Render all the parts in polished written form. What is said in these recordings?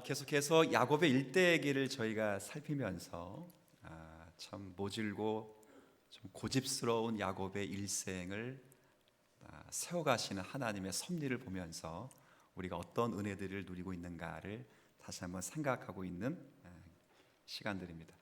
계속해서 야곱의 일대기를 저희가 살피면서 참 모질고 좀 고집스러운 야곱의 일생을 세워가시는 하나님의 섭리를 보면서 우리가 어떤 은혜들을 누리고 있는가를 다시 한번 생각하고 있는 시간들입니다.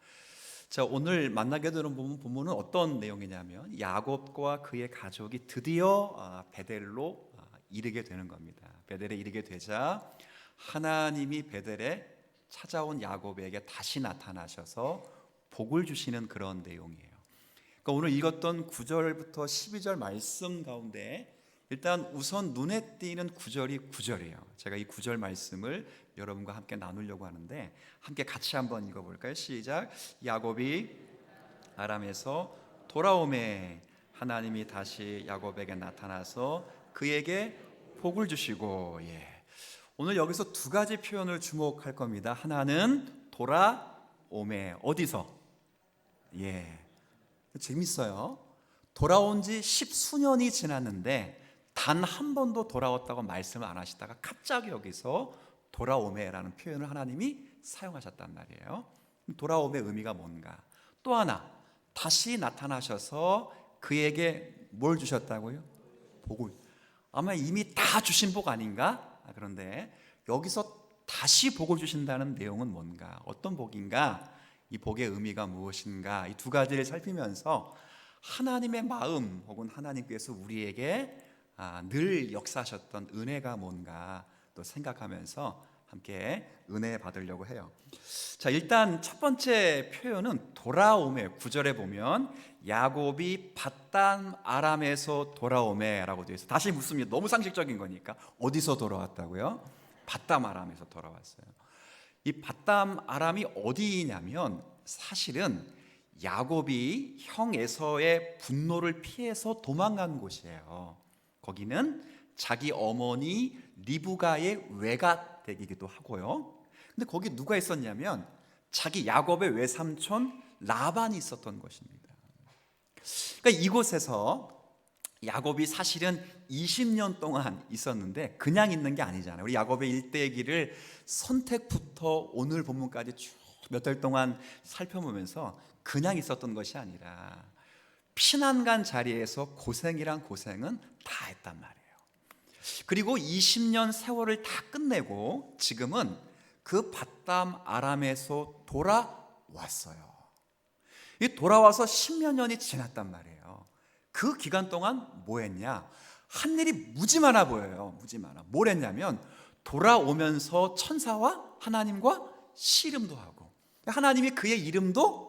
자, 오늘 만나게 되는 본문은 어떤 내용이냐면 야곱과 그의 가족이 드디어 베델로 이르게 되는 겁니다. 베델에 이르게 되자 하나님이 베델에 찾아온 야곱에게 다시 나타나셔서 복을 주시는 그런 내용이에요. 그러니까 오늘 읽었던 9절부터 12절 말씀 가운데 일단 우선 눈에 띄는 9절이에요. 제가 이 9절 말씀을 여러분과 함께 나누려고 하는데 함께 같이 한번 읽어볼까요? 시작. 야곱이 아람에서 돌아오매 하나님이 다시 야곱에게 나타나서 그에게 복을 주시고, 오늘 여기서 두 가지 표현을 주목할 겁니다. 하나는 돌아오매, 어디서? 재밌어요. 돌아온 지 10수년이 지났는데 단 한 번도 돌아왔다고 말씀을 안 하시다가 갑자기 여기서 돌아오매라는 표현을 하나님이 사용하셨단 말이에요. 돌아옴의 의미가 뭔가? 또 하나, 다시 나타나셔서 그에게 뭘 주셨다고요? 복을. 아마 이미 다 주신 복 아닌가? 그런데 여기서 다시 복을 주신다는 내용은 뭔가? 어떤 복인가? 이 복의 의미가 무엇인가? 이 두 가지를 살피면서 하나님의 마음 혹은 하나님께서 우리에게 늘 역사하셨던 은혜가 뭔가 또 생각하면서 함께 은혜 받으려고 해요. 자, 일단 첫 번째 표현은 돌아오매. 9절에 보면 야곱이 밧단 아람에서 돌아오매라고 되어 있어요. 다시 묻습니다. 너무 상식적인 거니까 어디서 돌아왔다고요? 밧단 아람에서 돌아왔어요. 이 밧단 아람이 어디냐면 사실은 야곱이 형 에서의 분노를 피해서 도망간 곳이에요. 거기는 자기 어머니 리브가의 외가댁이기도 하고요. 근데 거기 누가 있었냐면 자기 야곱의 외삼촌 라반이 있었던 것입니다. 그러니까 이곳에서 야곱이 사실은 20년 동안 있었는데 그냥 있는 게 아니잖아요. 우리 야곱의 일대기를 선택부터 오늘 본문까지 쭉 몇 달 동안 살펴보면서 그냥 있었던 것이 아니라 피난간 자리에서 고생이란 고생은 다 했단 말이에요. 그리고 20년 세월을 다 끝내고 지금은 그 밧담 아람에서 돌아왔어요. 이 돌아와서 10여 년이 지났단 말이에요. 그 기간 동안 뭐 했냐? 한 일이 무지 많아 보여요. 무지 많아. 뭘 했냐면 돌아오면서 천사와 하나님과 씨름도 하고 하나님이 그의 이름도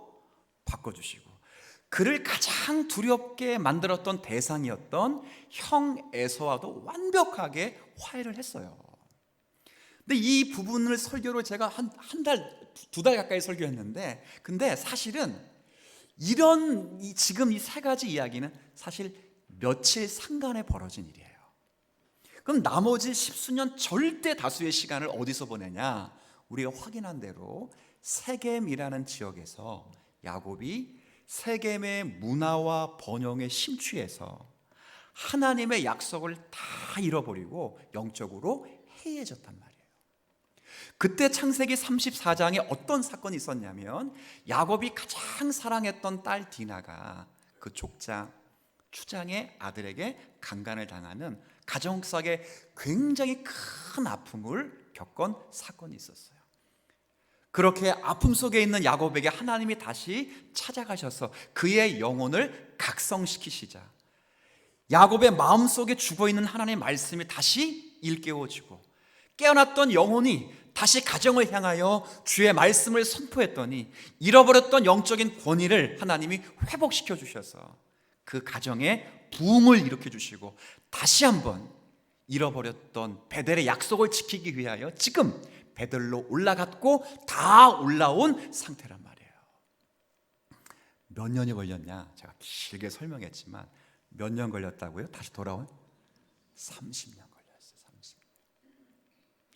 바꿔주시고 그를 가장 두렵게 만들었던 대상이었던 형 에서와도 완벽하게 화해를 했어요. 근데 이 부분을 설교를 제가 한 달, 두 달 가까이 설교했는데 근데 사실은 이런 지금 이 세 가지 이야기는 사실 며칠 상간에 벌어진 일이에요. 그럼 나머지 10수년 절대 다수의 시간을 어디서 보내냐? 우리가 확인한 대로 세겜이라는 지역에서 야곱이 세겜의 문화와 번영에 심취해서 하나님의 약속을 다 잃어버리고 영적으로 해이해졌단 말이에요. 그때 창세기 34장에 어떤 사건이 있었냐면 야곱이 가장 사랑했던 딸 디나가 그 족장 추장의 아들에게 강간을 당하는 가정속에 굉장히 큰 아픔을 겪은 사건이 있었어요. 그렇게 아픔 속에 있는 야곱에게 하나님이 다시 찾아가셔서 그의 영혼을 각성시키시자 야곱의 마음속에 죽어있는 하나님의 말씀이 다시 일깨워지고 깨어났던 영혼이 다시 가정을 향하여 주의 말씀을 선포했더니 잃어버렸던 영적인 권위를 하나님이 회복시켜 주셔서 그 가정에 부흥을 일으켜 주시고 다시 한번 잃어버렸던 베델의 약속을 지키기 위하여 지금 베델로 올라갔고 다 올라온 상태란 말이에요. 몇 년이 걸렸냐? 제가 길게 설명했지만 몇 년 걸렸다고요? 다시 돌아온? 30년 걸렸어요.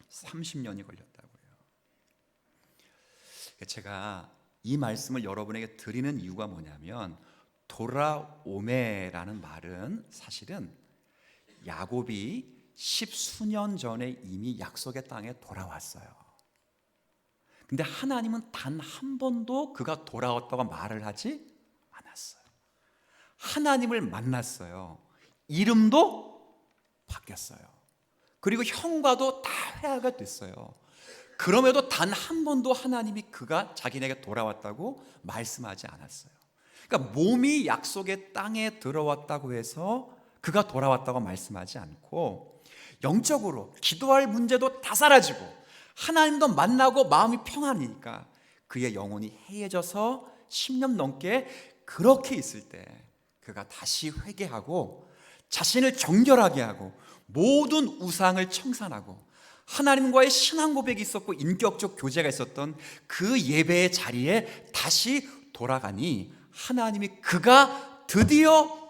30년이 걸렸다고요. 제가 이 말씀을 여러분에게 드리는 이유가 뭐냐면 돌아오매라는 말은 사실은 야곱이 10수년 전에 이미 약속의 땅에 돌아왔어요. 근데 하나님은 단 한 번도 그가 돌아왔다고 말을 하지 않았어요. 하나님을 만났어요. 이름도 바뀌었어요. 그리고 형과도 다 회화가 됐어요. 그럼에도 단 한 번도 하나님이 그가 자기네게 돌아왔다고 말씀하지 않았어요. 그러니까 몸이 약속의 땅에 들어왔다고 해서 그가 돌아왔다고 말씀하지 않고, 영적으로 기도할 문제도 다 사라지고 하나님도 만나고 마음이 평안이니까 그의 영혼이 해해져서 10년 넘게 그렇게 있을 때 그가 다시 회개하고 자신을 정결하게 하고 모든 우상을 청산하고 하나님과의 신앙 고백이 있었고 인격적 교제가 있었던 그 예배의 자리에 다시 돌아가니 하나님이 그가 드디어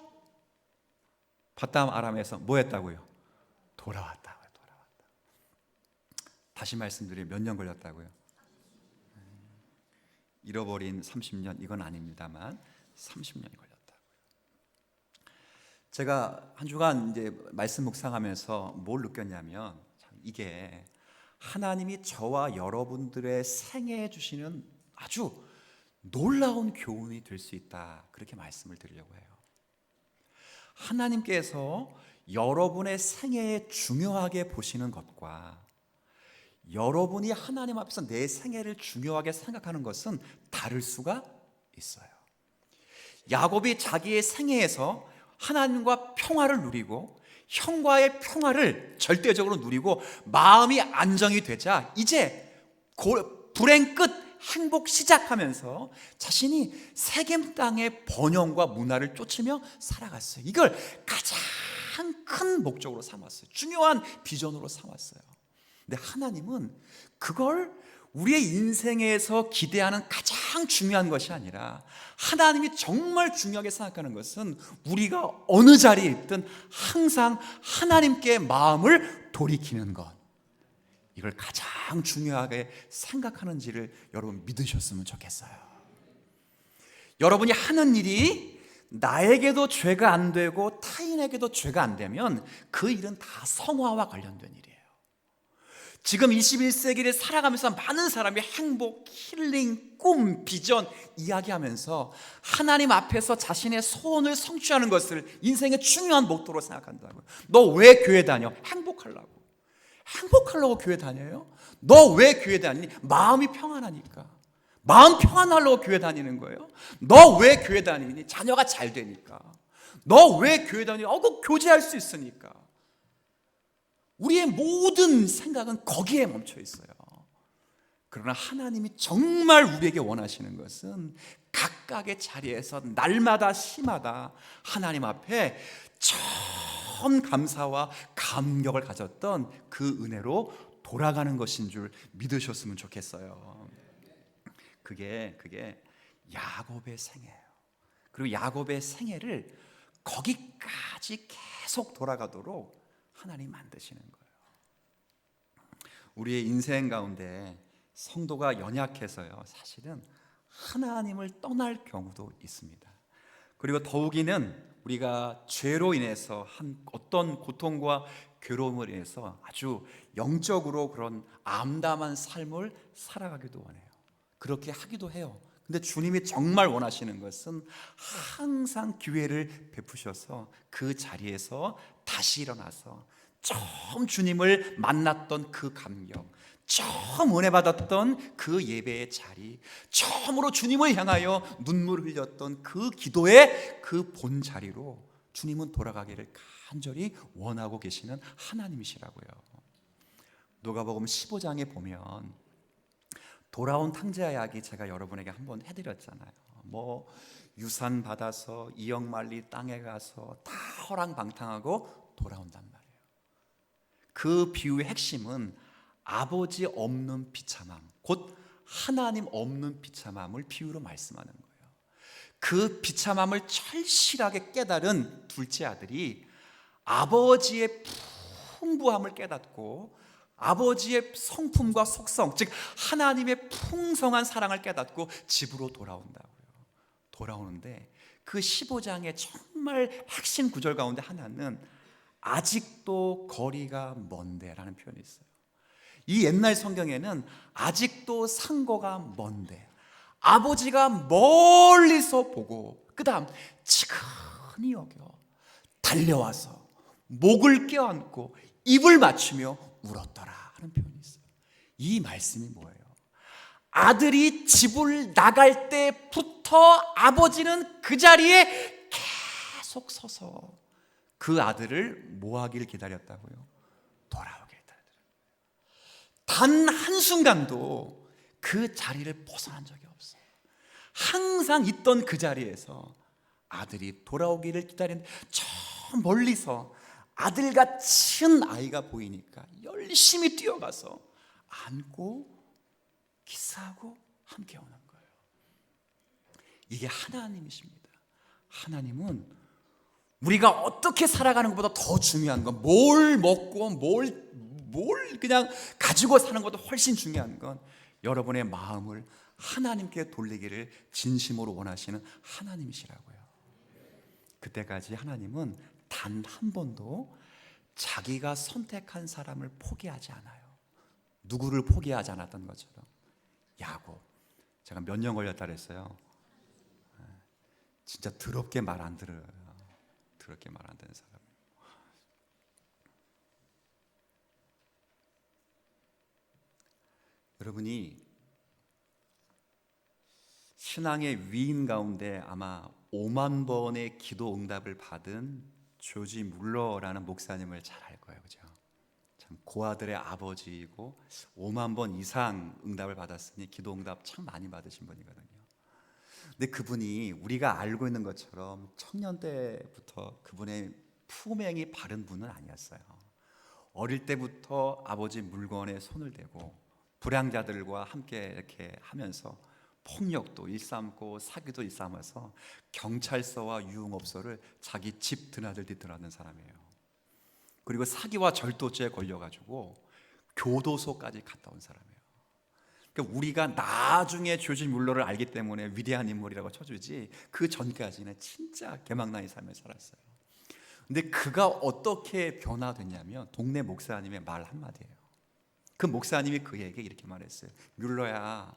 바담 아람에서 뭐 했다고요? 돌아왔다. 다시 말씀드리면 몇 년 걸렸다고요? 잃어버린 30년, 이건 아닙니다만 30년이 걸렸다고요. 제가 한 주간 이제 말씀 묵상하면서 뭘 느꼈냐면, 참 이게 하나님이 저와 여러분들의 생애에 주시는 아주 놀라운 교훈이 될 수 있다, 그렇게 말씀을 드리려고 해요. 하나님께서 여러분의 생애에 중요하게 보시는 것과 여러분이 하나님 앞에서 내 생애를 중요하게 생각하는 것은 다를 수가 있어요. 야곱이 자기의 생애에서 하나님과 평화를 누리고 형과의 평화를 절대적으로 누리고 마음이 안정이 되자 이제 불행 끝 행복 시작하면서 자신이 세겜 땅의 번영과 문화를 쫓으며 살아갔어요. 이걸 가장 큰 목적으로 삼았어요. 중요한 비전으로 삼았어요. 근데 하나님은 그걸 우리의 인생에서 기대하는 가장 중요한 것이 아니라, 하나님이 정말 중요하게 생각하는 것은 우리가 어느 자리에 있든 항상 하나님께 마음을 돌이키는 것, 이걸 가장 중요하게 생각하는지를 여러분 믿으셨으면 좋겠어요. 여러분이 하는 일이 나에게도 죄가 안 되고 타인에게도 죄가 안 되면 그 일은 다 성화와 관련된 일이에요. 지금 21세기를 살아가면서 많은 사람이 행복, 힐링, 꿈, 비전 이야기하면서 하나님 앞에서 자신의 소원을 성취하는 것을 인생의 중요한 목표로 생각한다고요. 너 왜 교회 다녀? 행복하려고. 행복하려고 교회 다녀요? 너 왜 교회 다니니? 마음이 평안하니까. 마음 평안하려고 교회 다니는 거예요. 너 왜 교회 다니니? 자녀가 잘 되니까. 너 왜 교회 다니니? 그 교제할 수 있으니까. 우리의 모든 생각은 거기에 멈춰 있어요. 그러나 하나님이 정말 우리에게 원하시는 것은 각각의 자리에서 날마다 시마다 하나님 앞에 참 감사와 감격을 가졌던 그 은혜로 돌아가는 것인 줄 믿으셨으면 좋겠어요. 그게 야곱의 생애예요. 그리고 야곱의 생애를 거기까지 계속 돌아가도록 하나님 만드시는 거예요. 우리의 인생 가운데 성도가 연약해서요, 사실은 하나님을 떠날 경우도 있습니다. 그리고 더욱이는 우리가 죄로 인해서 한 어떤 고통과 괴로움을 인해서 아주 영적으로 그런 암담한 삶을 살아가기도 원해요. 그렇게 하기도 해요. 근데 주님이 정말 원하시는 것은 항상 기회를 베푸셔서 그 자리에서 다시 일어나서 처음 주님을 만났던 그 감격, 처음 은혜 받았던 그 예배의 자리, 처음으로 주님을 향하여 눈물을 흘렸던 그 기도의 그 본 자리로 주님은 돌아가기를 간절히 원하고 계시는 하나님이시라고요. 누가복음 15장에 보면 돌아온 탕자 이야기 제가 여러분에게 한번 해드렸잖아요. 뭐 유산 받아서 이역만리 땅에 가서 다 허랑방탕하고 돌아온단 말이에요. 그 비유의 핵심은 아버지 없는 비참함, 곧 하나님 없는 비참함을 비유로 말씀하는 거예요. 그 비참함을 철실하게 깨달은 둘째 아들이 아버지의 풍부함을 깨닫고 아버지의 성품과 속성, 즉 하나님의 풍성한 사랑을 깨닫고 집으로 돌아온다고요. 돌아오는데 그 15장의 정말 핵심 구절 가운데 하나는 아직도 거리가 먼데 라는 표현이 있어요. 이 옛날 성경에는 아직도 상고가 먼데 아버지가 멀리서 보고 그 다음 지근히 여겨 달려와서 목을 껴안고 입을 맞추며 울었더라 하는 표현이 있어요. 이 말씀이 뭐예요? 아들이 집을 나갈 때부터 아버지는 그 자리에 계속 서서 그 아들을 뭐 하길 기다렸다고요? 돌아오길 기다렸어요. 단 한순간도 그 자리를 벗어난 적이 없어요. 항상 있던 그 자리에서 아들이 돌아오기를 기다리는데 저 멀리서 아들같은 아이가 보이니까 열심히 뛰어가서 안고 키스하고 함께 오는 거예요. 이게 하나님이십니다. 하나님은 우리가 어떻게 살아가는 것보다 더 중요한 건 뭘 먹고 뭘 그냥 가지고 사는 것보다 훨씬 중요한 건 여러분의 마음을 하나님께 돌리기를 진심으로 원하시는 하나님이시라고요. 그때까지 하나님은 단 한 번도 자기가 선택한 사람을 포기하지 않아요. 누구를 포기하지 않았던 것처럼 야곱, 제가 몇 년 걸렸다 그랬어요. 진짜 더럽게 말 안 들어요. 더럽게 말 안 듣는 사람. 여러분이 신앙의 위인 가운데 아마 5만 번의 기도 응답을 받은 조지 물러라는 목사님을 잘 알 거예요. 그죠? 참 고아들의 아버지이고 5만 번 이상 응답을 받았으니 기도 응답 참 많이 받으신 분이거든요. 근데 그분이 우리가 알고 있는 것처럼 청년 때부터 그분의 품행이 바른 분은 아니었어요. 어릴 때부터 아버지 물건에 손을 대고 불량자들과 함께 이렇게 하면서 폭력도 일삼고 사기도 일삼아서 경찰서와 유흥업소를 자기 집 드나들 뒤돌아는 사람이에요. 그리고 사기와 절도죄에 걸려가지고 교도소까지 갔다 온 사람이에요. 그러니까 우리가 나중에 조지 뮬러를 알기 때문에 위대한 인물이라고 쳐주지 그 전까지는 진짜 개망나니 삶을 살았어요. 근데 그가 어떻게 변화됐냐면 동네 목사님의 말 한마디예요. 그 목사님이 그에게 이렇게 말했어요. 뮬러야,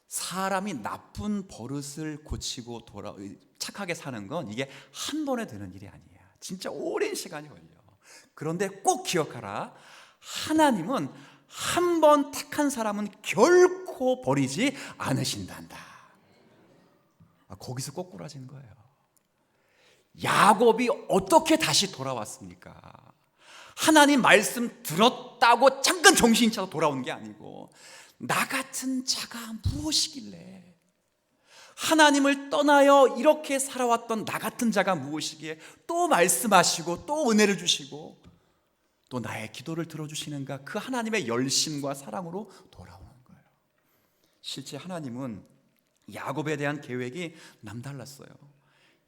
사람이 나쁜 버릇을 고치고 착하게 사는 건 이게 한 번에 되는 일이 아니야. 진짜 오랜 시간이 걸려. 그런데 꼭 기억하라. 하나님은 한 번 택한 사람은 결코 버리지 않으신단다. 거기서 꼬꾸라진 거예요. 야곱이 어떻게 다시 돌아왔습니까? 하나님 말씀 들었다고 잠깐 정신이 차서 돌아온 게 아니고 나 같은 자가 무엇이길래, 하나님을 떠나여 이렇게 살아왔던 나 같은 자가 무엇이기에 또 말씀하시고 또 은혜를 주시고 또 나의 기도를 들어주시는가, 그 하나님의 열심과 사랑으로 돌아오는 거예요. 실제 하나님은 야곱에 대한 계획이 남달랐어요.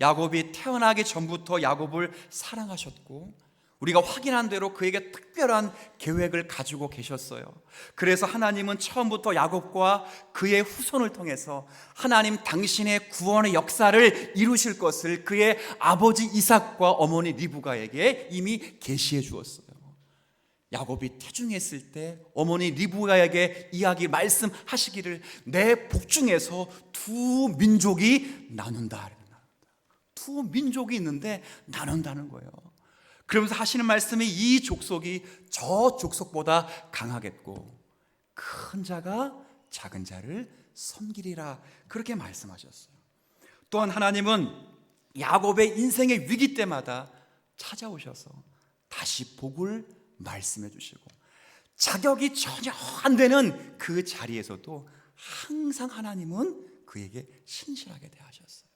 야곱이 태어나기 전부터 야곱을 사랑하셨고 우리가 확인한 대로 그에게 특별한 계획을 가지고 계셨어요. 그래서 하나님은 처음부터 야곱과 그의 후손을 통해서 하나님 당신의 구원의 역사를 이루실 것을 그의 아버지 이삭과 어머니 리브가에게 이미 계시해 주었어요. 야곱이 태중했을 때 어머니 리브가에게 이야기 말씀하시기를 내 복중에서 두 민족이 나눈다. 두 민족이 있는데 나눈다는 거예요. 그러면서 하시는 말씀이 이 족속이 저 족속보다 강하겠고 큰 자가 작은 자를 섬기리라, 그렇게 말씀하셨어요. 또한 하나님은 야곱의 인생의 위기 때마다 찾아오셔서 다시 복을 말씀해 주시고 자격이 전혀 안 되는 그 자리에서도 항상 하나님은 그에게 신실하게 대하셨어요.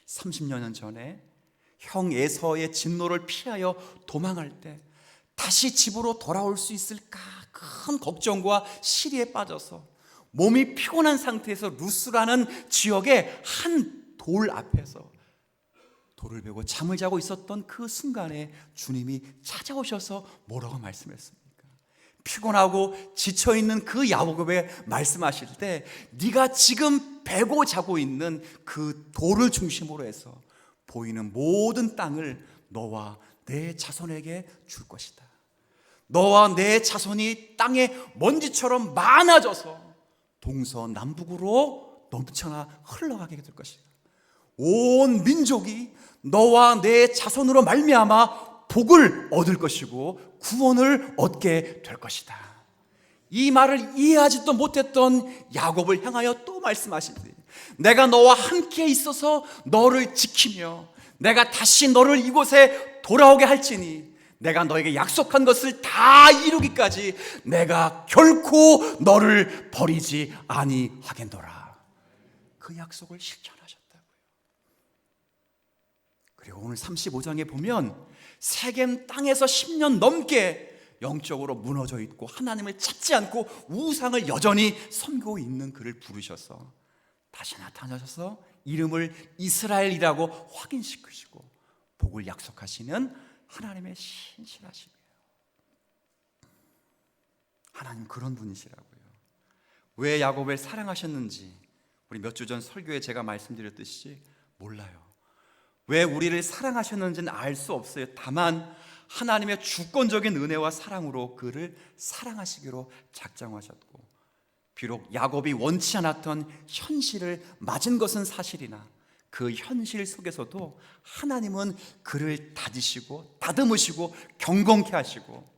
30년 전에 형 에서의 진노를 피하여 도망할 때 다시 집으로 돌아올 수 있을까 큰 걱정과 시리에 빠져서 몸이 피곤한 상태에서 루스라는 지역의 한 돌 앞에서 돌을 베고 잠을 자고 있었던 그 순간에 주님이 찾아오셔서 뭐라고 말씀했습니까? 피곤하고 지쳐있는 그 야곱에 말씀하실 때 네가 지금 베고 자고 있는 그 돌을 중심으로 해서 보이는 모든 땅을 너와 내 자손에게 줄 것이다. 너와 내 자손이 땅에 먼지처럼 많아져서 동서남북으로 넘쳐나 흘러가게 될 것이다. 온 민족이 너와 내 자손으로 말미암아 복을 얻을 것이고 구원을 얻게 될 것이다. 이 말을 이해하지도 못했던 야곱을 향하여 또 말씀하시니, 내가 너와 함께 있어서 너를 지키며 내가 다시 너를 이곳에 돌아오게 할지니 내가 너에게 약속한 것을 다 이루기까지 내가 결코 너를 버리지 아니하겠노라. 그 약속을 실천하셨다고요. 그리고 오늘 35장에 보면 세겜 땅에서 10년 넘게 영적으로 무너져 있고 하나님을 찾지 않고 우상을 여전히 섬기고 있는 그를 부르셔서 다시 나타나셔서 이름을 이스라엘이라고 확인시키시고 복을 약속하시는 하나님의 신실하심이에요. 하나님 그런 분이시라고요. 왜 야곱을 사랑하셨는지 우리 몇 주 전 설교에 제가 말씀드렸듯이 몰라요. 왜 우리를 사랑하셨는지는 알 수 없어요. 다만 하나님의 주권적인 은혜와 사랑으로 그를 사랑하시기로 작정하셨고, 비록 야곱이 원치 않았던 현실을 맞은 것은 사실이나 그 현실 속에서도 하나님은 그를 다지시고 다듬으시고 경건케 하시고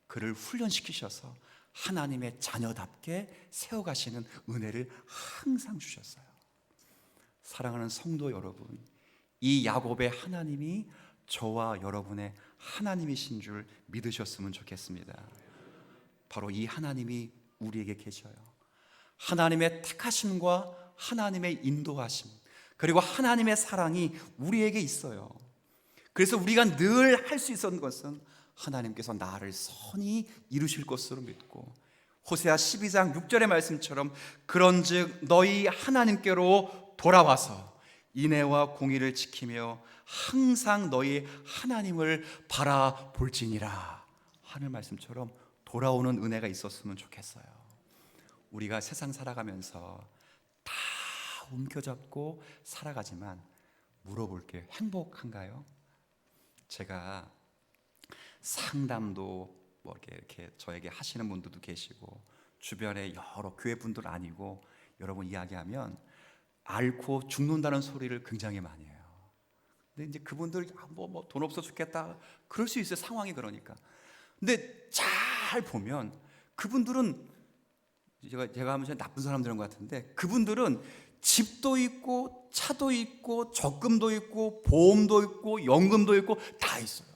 그를 훈련시키셔서 하나님의 자녀답게 세워가시는 은혜를 항상 주셨어요. 사랑하는 성도 여러분, 이 야곱의 하나님이 저와 여러분의 하나님이신 줄 믿으셨으면 좋겠습니다. 바로 이 하나님이 우리에게 계셔요. 하나님의 택하심과 하나님의 인도하심, 그리고 하나님의 사랑이 우리에게 있어요. 그래서 우리가 늘 할 수 있었던 것은 하나님께서 나를 선히 이루실 것으로 믿고, 호세아 12장 6절의 말씀처럼 그런즉 너희 하나님께로 돌아와서 인애와 공의를 지키며 항상 너희 하나님을 바라볼지니라 하는 말씀처럼 돌아오는 은혜가 있었으면 좋겠어요. 우리가 세상 살아가면서 다 움켜잡고 살아가지만 물어볼게요. 행복한가요? 제가 상담도 뭐 이렇게 저에게 하시는 분들도 계시고 주변에 여러 교회 분들 아니고 여러분 이야기하면 앓고 죽는다는 소리를 굉장히 많이 해요. 근데 이제 그분들 뭐 돈 없어 죽겠다 그럴 수 있어요. 상황이 그러니까. 근데 잘 보면 그분들은 제가 하면 나쁜 사람들인 것 같은데 그분들은 집도 있고 차도 있고 적금도 있고 보험도 있고 연금도 있고 다 있어요.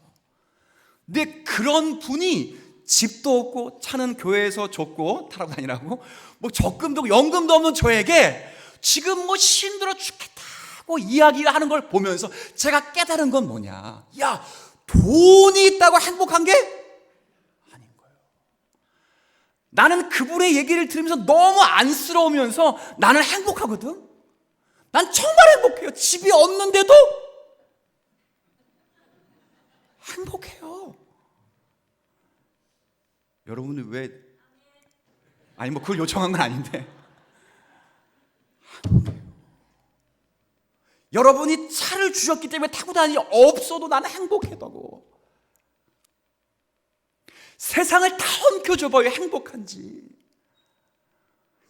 근데 그런 분이 집도 없고 차는 교회에서 줬고 타러 다니라고 뭐 적금도 없고 연금도 없는 저에게 지금 뭐 힘들어 죽겠다고 이야기를 하는 걸 보면서 제가 깨달은 건 뭐냐, 야 돈이 있다고 행복한 게 아닌 거예요. 나는 그분의 얘기를 들으면서 너무 안쓰러우면서 나는 행복하거든. 난 정말 행복해요. 집이 없는데도 행복해요. 여러분은 왜, 아니 뭐 그걸 요청한 건 아닌데 행복해요. 여러분이 차를 주셨기 때문에 타고 다니니 없어도 나는 행복하다고. 세상을 다 엉켜줘봐요 행복한지.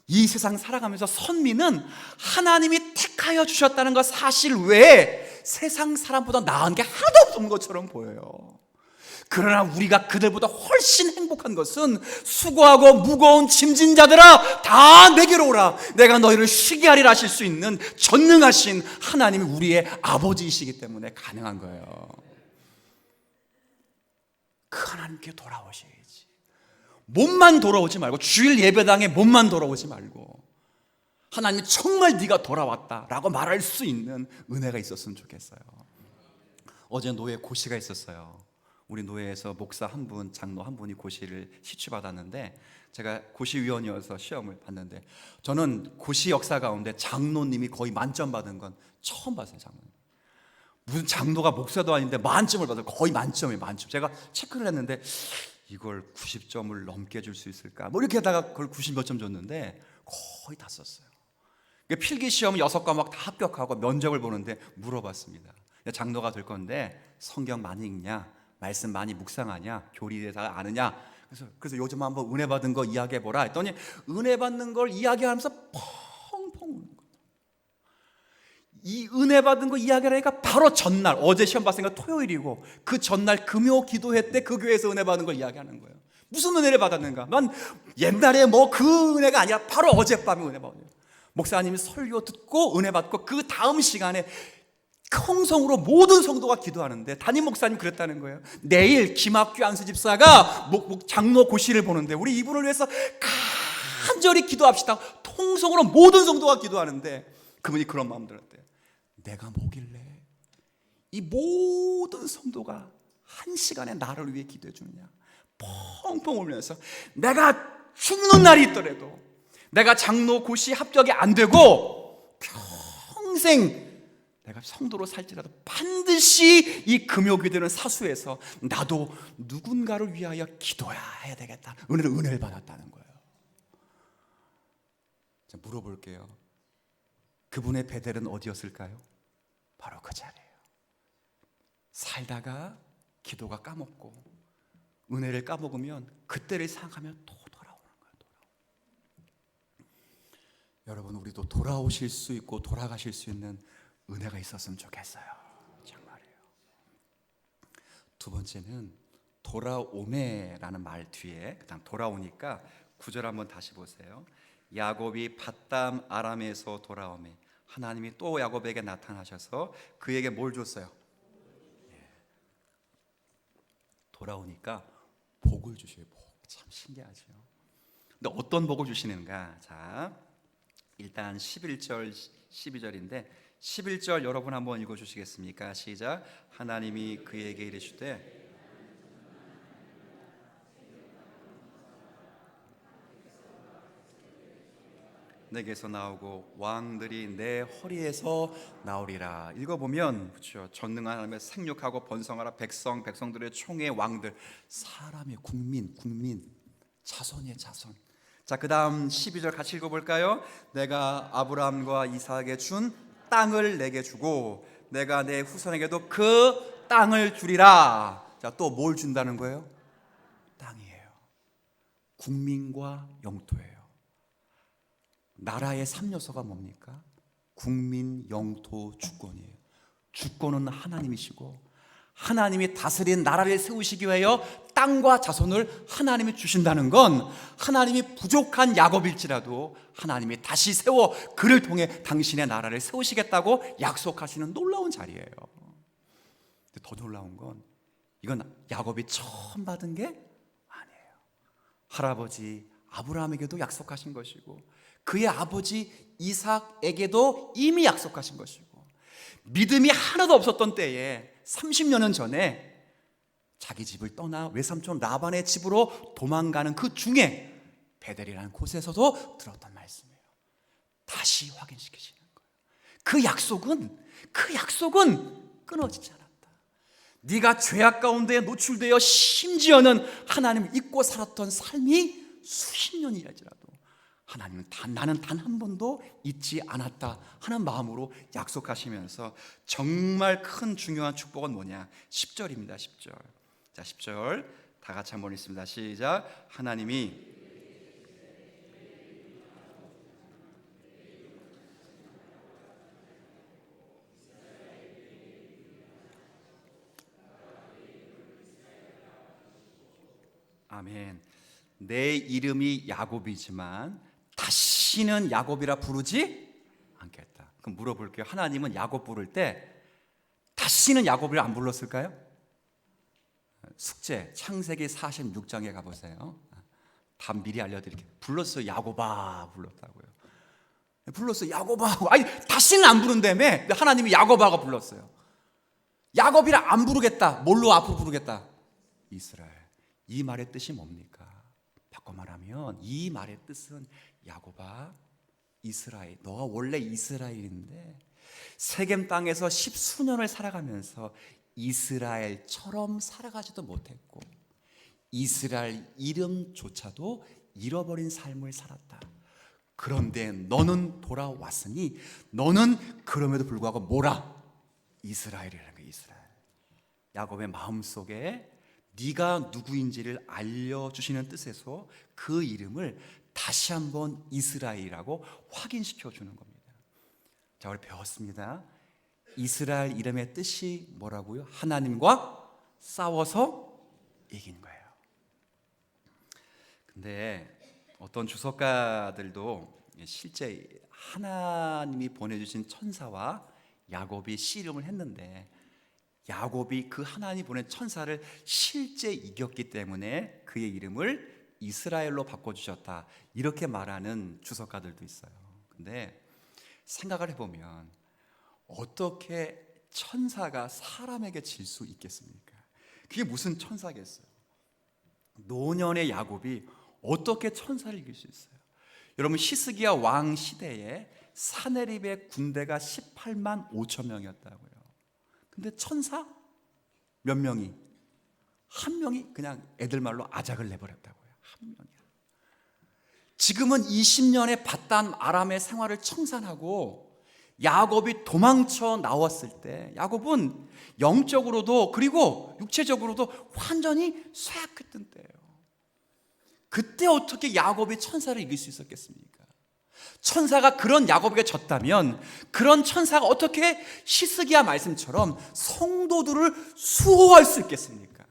이 세상 살아가면서 선미는 하나님이 택하여 주셨다는 것 사실 외에 세상 사람보다 나은 게 하나도 없는 것처럼 보여요. 그러나 우리가 그들보다 훨씬 행복한 것은 수고하고 무거운 짐진 자들아 다 내게로 오라 내가 너희를 쉬게 하리라 하실 수 있는 전능하신 하나님이 우리의 아버지이시기 때문에 가능한 거예요. 그 하나님께 돌아오셔야지. 몸만 돌아오지 말고, 주일 예배당에 몸만 돌아오지 말고 하나님 정말 네가 돌아왔다라고 말할 수 있는 은혜가 있었으면 좋겠어요. 어제 노예 고시가 있었어요. 우리 노예에서 목사 한 분, 장로 한 분이 고시를 시취받았는데 제가 고시위원이어서 시험을 봤는데 저는 고시 역사 가운데 장로님이 거의 만점 받은 건 처음 봤어요. 장로님. 무슨 장로가 목사도 아닌데 만점을 받아요. 거의 만점이에요. 만점. 제가 체크를 했는데 이걸 90점을 넘게 줄 수 있을까? 뭐 이렇게 하다가 그걸 90 몇 점 줬는데 거의 다 썼어요. 필기시험 6과목 다 합격하고 면접을 보는데 물어봤습니다. 장로가 될 건데 성경 많이 읽냐? 말씀 많이 묵상하냐? 교리에서 아느냐? 그래서 요즘 한번 은혜 받은 거 이야기해 보라 했더니 은혜 받는 걸 이야기하면서 펑펑 우는 거예요. 이 은혜 받은 거 이야기하니까 바로 전날, 어제 시험 봤으니까 토요일이고 그 전날 금요 기도회 때 그 교회에서 은혜 받은 걸 이야기하는 거예요. 무슨 은혜를 받았는가? 난 옛날에 뭐 그 은혜가 아니라 바로 어젯밤에 은혜 받았어요. 목사님이 설교 듣고 은혜 받고 그 다음 시간에 통성으로 모든 성도가 기도하는데 담임 목사님 그랬다는 거예요. 내일 김학규 안수 집사가 장로 고시를 보는데 우리 이분을 위해서 간절히 기도합시다. 통성으로 모든 성도가 기도하는데 그분이 그런 마음 들었대요. 내가 뭐길래 이 모든 성도가 한 시간에 나를 위해 기도해 주느냐. 펑펑 울면서 내가 죽는 날이 있더라도, 내가 장로 고시 합격이 안 되고 평생 내가 성도로 살지라도 반드시 이 금요기도는 사수해서 나도 누군가를 위하여 기도해야 되겠다. 은혜를 받았다는 거예요. 자, 물어볼게요. 그분의 베델은 어디였을까요? 바로 그 자리예요. 살다가 기도가 까먹고 은혜를 까먹으면 그때를 생각하면 또 돌아오는 거예요. 여러분, 우리도 돌아오실 수 있고 돌아가실 수 있는 은혜가 있었으면 좋겠어요. 정말이에요. 두 번째는 돌아오매라는 말 뒤에 그다음 돌아오니까 9절 한번 다시 보세요. 야곱이 밧담 아람에서 돌아오매 하나님이 또 야곱에게 나타나셔서 그에게 뭘 줬어요? 돌아오니까 복을 주셔요. 복. 참 신기하죠. 근데 어떤 복을 주시는가? 자, 일단 11절 12절인데 11절 여러분 한번 읽어주시겠습니까? 시작. 하나님이 그에게 이르시되 내게서 나오고 왕들이 내 허리에서 나오리라. 읽어보면 그렇죠. 전능한 하나님의 생육하고 번성하라. 백성들의 총의 왕들, 사람의 국민 자손의 자손. 자, 그 다음 12절 같이 읽어볼까요? 내가 아브라함과 이삭에게 준 땅을 내게 주고 내가 내 후손에게도 그 땅을 주리라. 자, 또 뭘 준다는 거예요? 땅이에요. 국민과 영토예요. 나라의 3요소가 뭡니까? 국민, 영토, 주권이에요. 주권은 하나님이시고 하나님이 다스린 나라를 세우시기 위하여 땅과 자손을 하나님이 주신다는 건 하나님이 부족한 야곱일지라도 하나님이 다시 세워 그를 통해 당신의 나라를 세우시겠다고 약속하시는 놀라운 자리예요. 근데 더 놀라운 건 이건 야곱이 처음 받은 게 아니에요. 할아버지 아브라함에게도 약속하신 것이고 그의 아버지 이삭에게도 이미 약속하신 것이고 믿음이 하나도 없었던 때에 30년은 전에 자기 집을 떠나 외삼촌 라반의 집으로 도망가는 그 중에 베델이라는 곳에서도 들었던 말씀이에요. 다시 확인시키시는 거예요. 그 약속은 끊어지지 않았다. 네가 죄악 가운데 노출되어 심지어는 하나님을 잊고 살았던 삶이 수십 년이라지라도 하나님은 나는 단 한 번도 잊지 않았다 하는 마음으로 약속하시면서 정말 큰 중요한 축복은 뭐냐? 10절입니다. 10절. 자, 10절 다 같이 한번 읽습니다. 시작. 하나님이 아멘. 내 이름이 야곱이지만 다시는 야곱이라 부르지 않겠다. 그럼 물어볼게요. 하나님은 야곱 부를 때 다시는 야곱을 안 불렀을까요? 숙제 창세기 46장에 가보세요. 다 미리 알려드릴게요. 불렀어요. 야곱아 불렀다고요. 불렀어요. 야곱아. 아니 다시는 안 부른다며. 하나님이 야곱아가 불렀어요. 야곱이라 안 부르겠다. 뭘로 앞으로 부르겠다? 이스라엘. 이 말의 뜻이 뭡니까? 바꿔 말하면 이 말의 뜻은 야곱아 이스라엘, 너가 원래 이스라엘인데 세겜 땅에서 십수년을 살아가면서 이스라엘처럼 살아가지도 못했고 이스라엘 이름조차도 잃어버린 삶을 살았다. 그런데 너는 돌아왔으니 너는 그럼에도 불구하고 뭐라? 이스라엘이라는 거예요. 이스라엘. 야곱의 마음속에 네가 누구인지를 알려주시는 뜻에서 그 이름을 다시 한번 이스라엘이라고 확인시켜 주는 겁니다. 자, 우리 배웠습니다. 이스라엘 이름의 뜻이 뭐라고요? 하나님과 싸워서 이긴 거예요. 근데 어떤 주석가들도 실제 하나님이 보내주신 천사와 야곱이 씨름을 했는데 야곱이 그 하나님이 보낸 천사를 실제 이겼기 때문에 그의 이름을 이스라엘로 바꿔주셨다, 이렇게 말하는 주석가들도 있어요. 근데 생각을 해보면 어떻게 천사가 사람에게 질 수 있겠습니까? 그게 무슨 천사겠어요? 노년의 야곱이 어떻게 천사를 이길 수 있어요? 여러분, 히스기야 왕 시대에 사네립의 군대가 18만 5천 명이었다고요. 근데 천사 몇 명이? 한 명이 그냥 애들 말로 아작을 내버렸다고요. 한 명이야. 지금은 20년의 바단 아람의 생활을 청산하고 야곱이 도망쳐 나왔을 때 야곱은 영적으로도 그리고 육체적으로도 완전히 쇠약했던 때예요. 그때 어떻게 야곱이 천사를 이길 수 있었겠습니까? 천사가 그런 야곱에게 졌다면 그런 천사가 어떻게 히스기야 말씀처럼 성도들을 수호할 수 있겠습니까?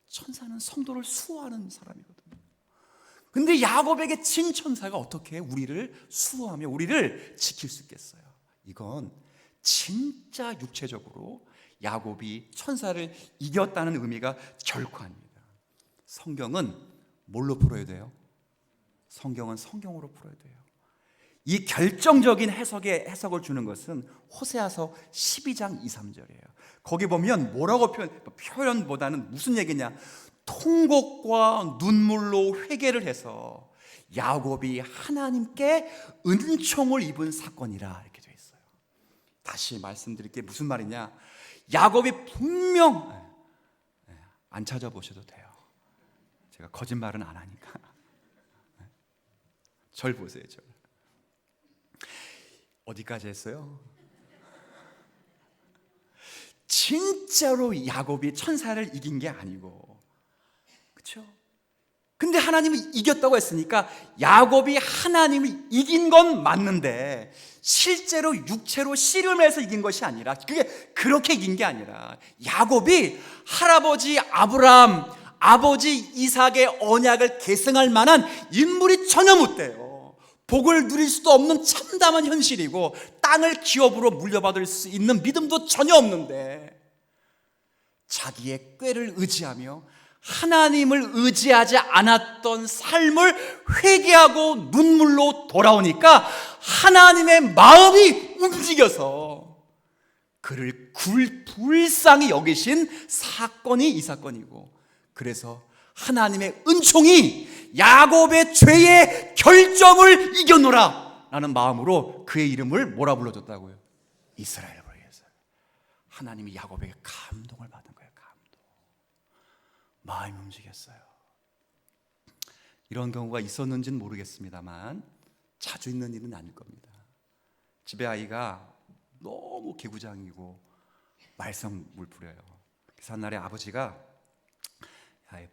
천사는 성도를 수호하는 사람이거든요. 근데 야곱에게 진 천사가 어떻게 우리를 수호하며 우리를 지킬 수 있겠어요? 이건 진짜 육체적으로 야곱이 천사를 이겼다는 의미가 결코 아닙니다. 성경은 뭘로 풀어야 돼요? 성경은 성경으로 풀어야 돼요. 이 결정적인 해석을 주는 것은 호세아서 12장 2, 3절이에요. 거기 보면 뭐라고 표현보다는 무슨 얘기냐? 통곡과 눈물로 회개를 해서 야곱이 하나님께 은총을 입은 사건이라 이렇게 되어 있어요. 다시 말씀드릴게 무슨 말이냐? 야곱이 분명 안 찾아보셔도 돼요. 제가 거짓말은 안 하니까. 절 보세요, 절. 어디까지 했어요? 진짜로 야곱이 천사를 이긴 게 아니고, 그렇죠? 근데 하나님이 이겼다고 했으니까 야곱이 하나님을 이긴 건 맞는데 실제로 육체로 씨름해서 이긴 것이 아니라, 그게 그렇게 이긴 게 아니라 야곱이 할아버지 아브라함, 아버지 이삭의 언약을 계승할 만한 인물이 전혀 못 돼요. 복을 누릴 수도 없는 참담한 현실이고 땅을 기업으로 물려받을 수 있는 믿음도 전혀 없는데 자기의 꾀를 의지하며 하나님을 의지하지 않았던 삶을 회개하고 눈물로 돌아오니까 하나님의 마음이 움직여서 그를 불쌍히 여기신 사건이 이 사건이고, 그래서 하나님의 은총이 야곱의 죄의 결점을 이겨노라 라는 마음으로 그의 이름을 뭐라 불러줬다고요? 이스라엘 불러줬어요. 하나님이 야곱에게 감동을 받은 거예요. 감동. 마음이 움직였어요. 이런 경우가 있었는지는 모르겠습니다만 자주 있는 일은 아닐 겁니다. 집에 아이가 너무 개구장이고 말썽물풀이에요. 그래서 한 날에 아버지가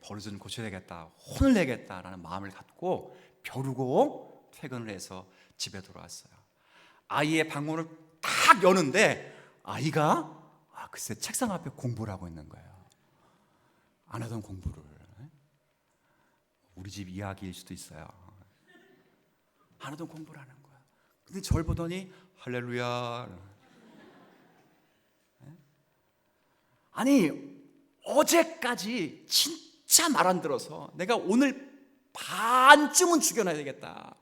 버릇 좀 고쳐야 되겠다, 혼을 내겠다라는 마음을 갖고 벼르고 퇴근을 해서 집에 돌아왔어요. 아이의 방문을 딱 여는데 아이가 글쎄 책상 앞에 공부를 하고 있는 거예요. 안 하던 공부를. 우리 집 이야기일 수도 있어요. 안 하던 공부를 하는 거야. 근데 저를 보더니 할렐루야. 아니 어제까지 진짜 말 안 들어서 내가 오늘 반쯤은 죽여놔야 되겠다.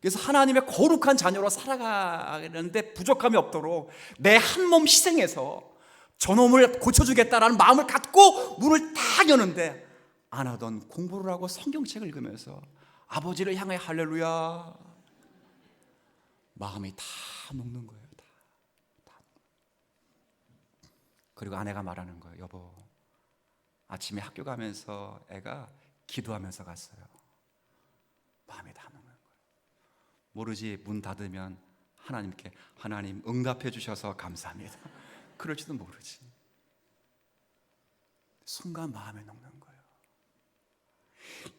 그래서 하나님의 거룩한 자녀로 살아가는데 부족함이 없도록 내 한 몸 희생해서 저놈을 고쳐주겠다라는 마음을 갖고 문을 딱 여는데 안 하던 공부를 하고 성경책을 읽으면서 아버지를 향해 할렐루야. 마음이 다 녹는 거예요. 다. 그리고 아내가 말하는 거예요. 여보, 아침에 학교 가면서 애가 기도하면서 갔어요. 마음이 다 녹는 거예요. 모르지 문 닫으면 하나님께 하나님 응답해 주셔서 감사합니다. 그럴지도 모르지. 순간 마음에 녹는 거예요.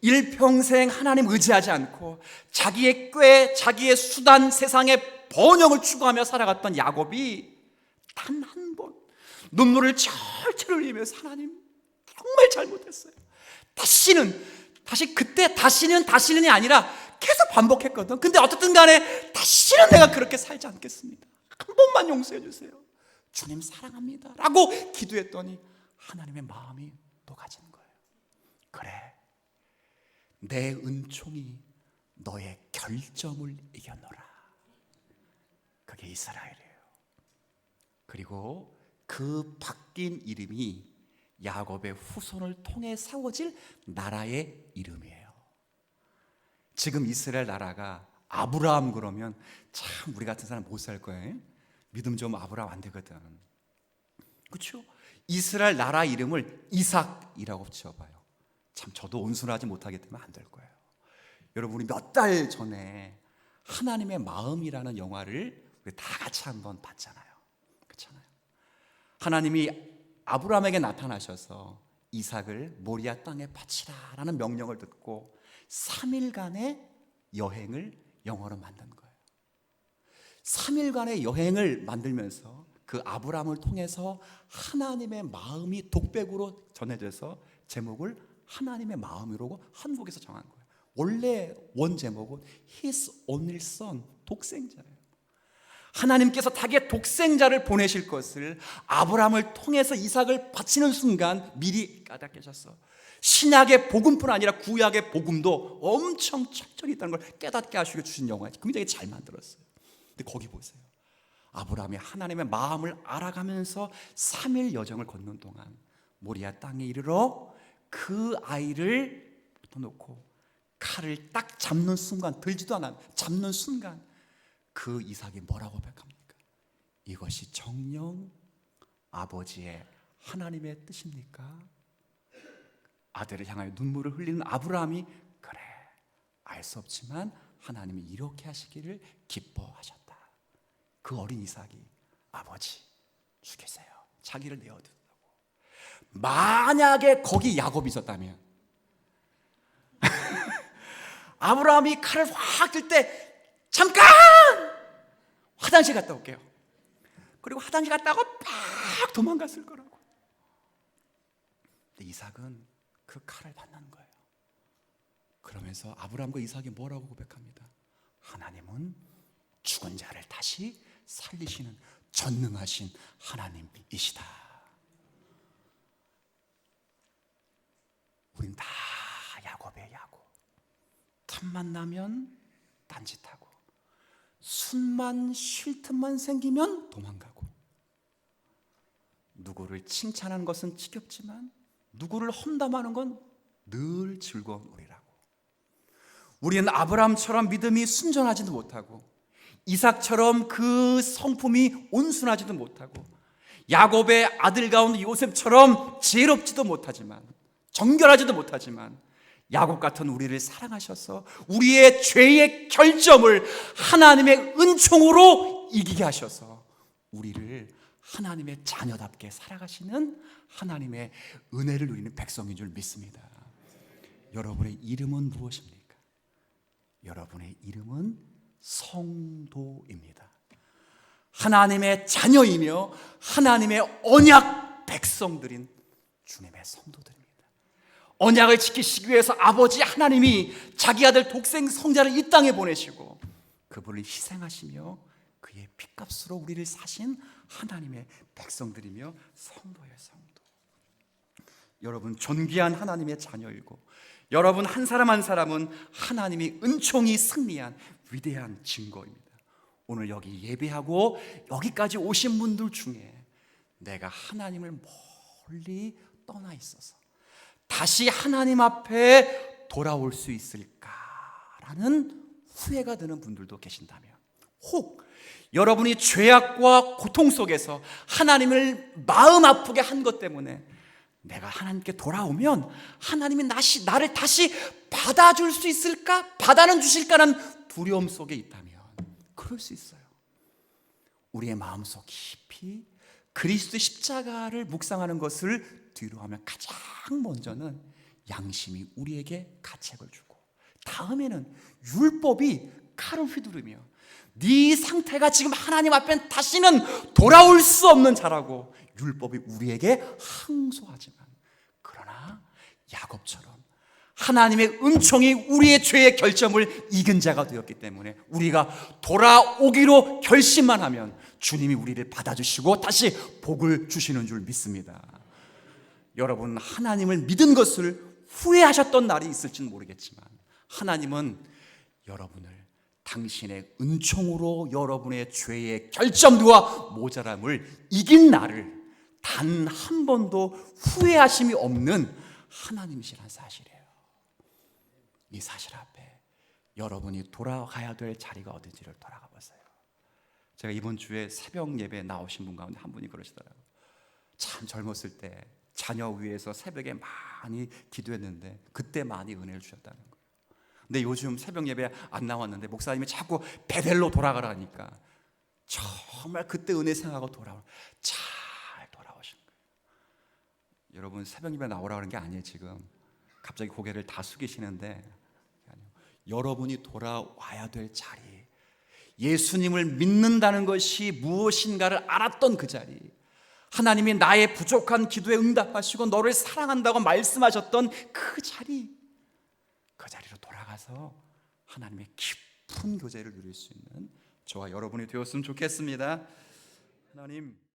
일평생 하나님 의지하지 않고 자기의 꾀, 자기의 수단, 세상의 번영을 추구하며 살아갔던 야곱이 단 한 번 눈물을 철철 흘리면서 하나님 정말 잘못했어요. 다시는이 아니라 계속 반복했거든. 근데 어떻든 간에 다시는 내가 그렇게 살지 않겠습니다. 한 번만 용서해 주세요. 주님 사랑합니다 라고 기도했더니 하나님의 마음이 녹아진 거예요. 그래, 내 은총이 너의 결점을 이겨노라. 그게 이스라엘이에요. 그리고 그 바뀐 이름이 야곱의 후손을 통해 세워질 나라의 이름이에요. 지금 이스라엘 나라가 아브라함 그러면 참 우리 같은 사람 못 살 거예요. 믿음 좀 아브라함 안 되거든. 그렇죠? 이스라엘 나라 이름을 이삭이라고 지어봐요. 참 저도 온순하지 못하기 때문에 안 될 거예요. 여러분이 몇 달 전에 하나님의 마음이라는 영화를 우리 다 같이 한번 봤잖아요. 그렇잖아요. 하나님이 아브라함에게 나타나셔서 이삭을 모리아 땅에 바치라라는 명령을 듣고 3일간의 여행을 영어로 만든 거예요. 3일간의 여행을 만들면서 그 아브라함을 통해서 하나님의 마음이 독백으로 전해져서 제목을 하나님의 마음이라고 한국에서 정한 거예요. 원래 원 제목은 His only son, 독생자예요. 하나님께서 자기의 독생자를 보내실 것을 아브라함을 통해서 이삭을 바치는 순간 미리 깨닫게 하셨어. 신약의 복음뿐 아니라 구약의 복음도 엄청 철저히 있다는 걸 깨닫게 하시고 주신 영화예요. 굉장히 잘 만들었어요. 근데 거기 보세요. 아브라함이 하나님의 마음을 알아가면서 3일 여정을 걷는 동안 모리아 땅에 이르러 그 아이를 붙여놓고 칼을 딱 잡는 순간, 들지도 않아 잡는 순간 그 이삭이 뭐라고 고백합니까? 이것이 정녕 아버지의 하나님의 뜻입니까? 아들을 향하여 눈물을 흘리는 아브라함이 그래, 알 수 없지만 하나님이 이렇게 하시기를 기뻐하셨다. 그 어린 이삭이 아버지 죽이세요. 자기를 내어둔다고. 만약에 거기 야곱이 있었다면 아브라함이 칼을 확 들 때 잠깐 화장실 갔다 올게요. 그리고 화장실 갔다 오고 팍 도망갔을 거라고. 근데 이삭은 그 칼을 받는 거예요. 그러면서 아브라함과 이삭이 뭐라고 고백합니다. 하나님은 죽은 자를 다시 살리시는 전능하신 하나님이시다. 우린 다 야곱이에요. 야곱. 틈만 나면 딴짓하고 숨만 쉴 틈만 생기면 도망가고, 누구를 칭찬하는 것은 지겹지만 누구를 험담하는 건 늘 즐거운 우리라고. 우리는 아브라함처럼 믿음이 순전하지도 못하고 이삭처럼 그 성품이 온순하지도 못하고 야곱의 아들 가운데 요셉처럼 지혜롭지도 못하지만 정결하지도 못하지만 야곱 같은 우리를 사랑하셔서 우리의 죄의 결점을 하나님의 은총으로 이기게 하셔서 우리를 하나님의 자녀답게 살아가시는 하나님의 은혜를 누리는 백성인 줄 믿습니다. 여러분의 이름은 무엇입니까? 여러분의 이름은 성도입니다. 하나님의 자녀이며 하나님의 언약 백성들인 주님의 성도들입니다. 언약을 지키시기 위해서 아버지 하나님이 자기 아들 독생 성자를 이 땅에 보내시고 그분을 희생하시며 그의 핏값으로 우리를 사신 하나님의 백성들이며 성도예요. 성도. 여러분 존귀한 하나님의 자녀이고 여러분 한 사람 한 사람은 하나님이 은총이 승리한 위대한 증거입니다. 오늘 여기 예배하고 여기까지 오신 분들 중에 내가 하나님을 멀리 떠나 있어서 다시 하나님 앞에 돌아올 수 있을까라는 후회가 드는 분들도 계신다면, 혹 여러분이 죄악과 고통 속에서 하나님을 마음 아프게 한 것 때문에 내가 하나님께 돌아오면 하나님이 나를 다시 받아줄 수 있을까? 받아는 주실까라는 두려움 속에 있다면 그럴 수 있어요. 우리의 마음속 깊이 그리스도의 십자가를 묵상하는 것을 뒤로 하면 가장 먼저는 양심이 우리에게 가책을 주고, 다음에는 율법이 칼을 휘두르며 네 상태가 지금 하나님 앞엔 다시는 돌아올 수 없는 자라고 율법이 우리에게 항소하지만, 그러나 야곱처럼 하나님의 은총이 우리의 죄의 결점을 이긴 자가 되었기 때문에 우리가 돌아오기로 결심만 하면 주님이 우리를 받아주시고 다시 복을 주시는 줄 믿습니다. 여러분, 하나님을 믿은 것을 후회하셨던 날이 있을지는 모르겠지만 하나님은 여러분을 당신의 은총으로 여러분의 죄의 결점과 모자람을 이긴 나를 단 한 번도 후회하심이 없는 하나님이시라는 사실이에요. 이 사실 앞에 여러분이 돌아가야 될 자리가 어딘지를 돌아가 보세요. 제가 이번 주에 새벽 예배에 나오신 분 가운데 한 분이 그러시더라고요. 참 젊었을 때 자녀 위해서 새벽에 많이 기도했는데 그때 많이 은혜를 주셨다는 거예요. 근데 요즘 새벽 예배 안 나왔는데 목사님이 자꾸 베델로 돌아가라니까 정말 그때 은혜 생각하고 잘 돌아오신 거예요. 여러분, 새벽 예배 나오라는 게 아니에요. 지금 갑자기 고개를 다 숙이시는데, 여러분이 돌아와야 될 자리, 예수님을 믿는다는 것이 무엇인가를 알았던 그 자리, 하나님이 나의 부족한 기도에 응답하시고 너를 사랑한다고 말씀하셨던 그 자리, 그 자리로 돌아가서 하나님의 깊은 교제를 누릴 수 있는 저와 여러분이 되었으면 좋겠습니다. 하나님,